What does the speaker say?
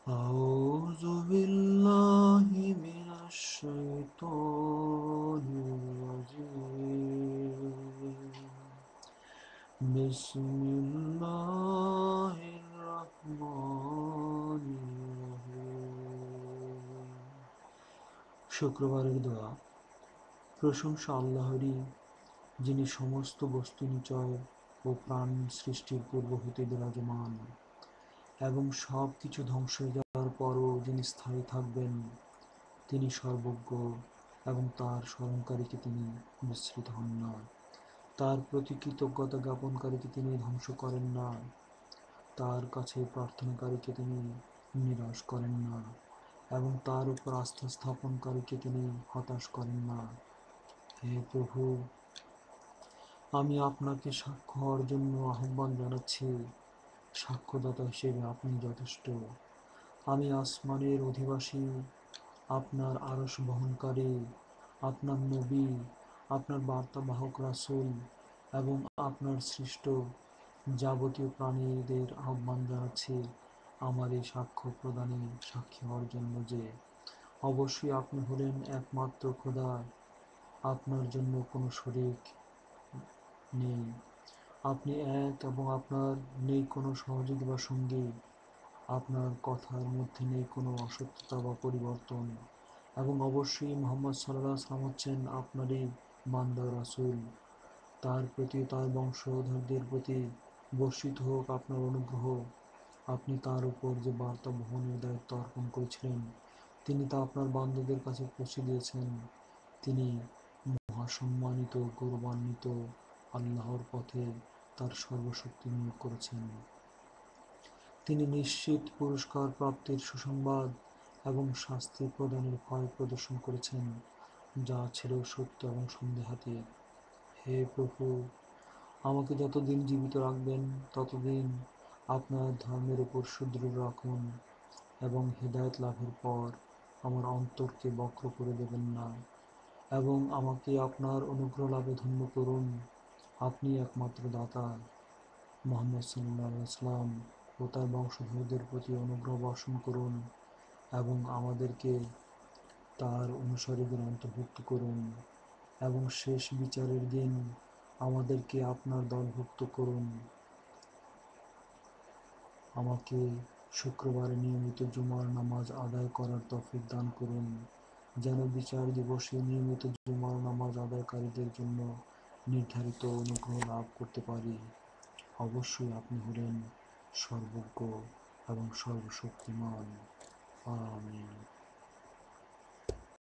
أعوذ بالله من الشيطان الرجيم بسم الله الرحمن الرحيم শুক্রবারের দোয়া। প্রশংসা আল্লাহরই, যিনি সমস্ত বস্তু নিচয় ও প্রাণ সৃষ্টির পূর্ব হতে বিরাজমান এবং সব কিছু ধ্বংস হয়ে যাওয়ার পরও যিনি স্থায়ী থাকবেন। তিনি সর্বজ্ঞ এবং তার স্মরণকারীকে তিনি বিস্মৃত হন না। তার প্রতি কৃতজ্ঞতা জ্ঞাপনকারীকে তিনি ধ্বংস করেন না। তার কাছে প্রার্থনাকারীকে তিনি নিরাশ করেন না এবং তার উপর আস্থা স্থাপনকারীকে তিনি হতাশ করেন না। হে প্রভু, আমি আপনাকে সাক্ষ্য হওয়ার জন্য আহ্বান জানাচ্ছি। সাক্ষ্যদাতা হিসেবে আপনি যথেষ্ট। আমি আসমানের অধিবাসী, আপনার আরশ বহনকারী, আপনার নবী, আপনার বার্তাবাহক রাসূল এবং আপনার সৃষ্ট যাবতীয় প্রাণীদের আহ্বান জানাচ্ছি আমার এই সাক্ষ্য প্রদানে সাক্ষী হওয়ার জন্য যে অবশ্যই আপনি হলেন একমাত্র খোদা, আপনার জন্য কোনো শরীক নেই। আপনি এক এবং আপনার নেই কোনো সহযোগী বা সঙ্গী। আপনার কথার মধ্যে নেই কোনো অসত্যতা বা পরিবর্তন এবং অবশ্যই মুহাম্মদ সাল্লাল্লাহু আলাইহি ওয়াসাল্লাম হচ্ছেন আপনারই বান্দা রাসূল। তার প্রতি তার বংশধরদের প্রতি বর্ষিত হোক আপনার অনুগ্রহ। আপনি তার উপর যে বার্তা বহনের দায়িত্ব অর্পণ করেছিলেন তিনি তা আপনার বান্দাদের কাছে পৌঁছে দিয়েছেন। তিনি মহাসম্মানিত, গৌরবান্বিত, আল্লাহর পথে তার সর্বশক্তি নিয়োগ করেছেন। তিনি নিশ্চিত পুরস্কার প্রাপ্তির সুসংবাদ এবং শাস্তি প্রদানের ভয় প্রদর্শন করেছেন, যা ছিল সত্য এবং সন্দেহাতীত। হে প্রভু, আমাকে যতদিন জীবিত রাখবেন ততদিন আপনার ধর্মের উপর সুদৃঢ় রাখুন এবং হিদায়াত লাভের পর আমার অন্তরকে বক্র করে দেবেন না এবং আমাকে আপনার অনুগ্রহ লাভে ধন্য করুন। আপনি একমাত্র দাতা। মুহাম্মদ সাল্লাল্লাহু আলাইহি ওয়াসাল্লাম ও তার বংশধরদের প্রতি অনুগ্রহ বর্ষণ করুন এবং আমাদেরকে তার অনুসারীদের অন্তর্ভুক্ত করুন এবং শেষ বিচারের দিন আমাদেরকে আপনার দলভুক্ত করুন। আমাকে শুক্রবারে নিয়মিত জুমার নামাজ আদায় করার তৌফিক দান করুন, যেন বিচার দিবসে নিয়মিত জুমার নামাজ আদায়কারীদের জন্য নির্ধারিত অনুগ্রহ লাভ করতে পারি। অবশ্যই আপনি হলেন সর্বজ্ঞ এবং সর্বশক্তিমান। আমিন।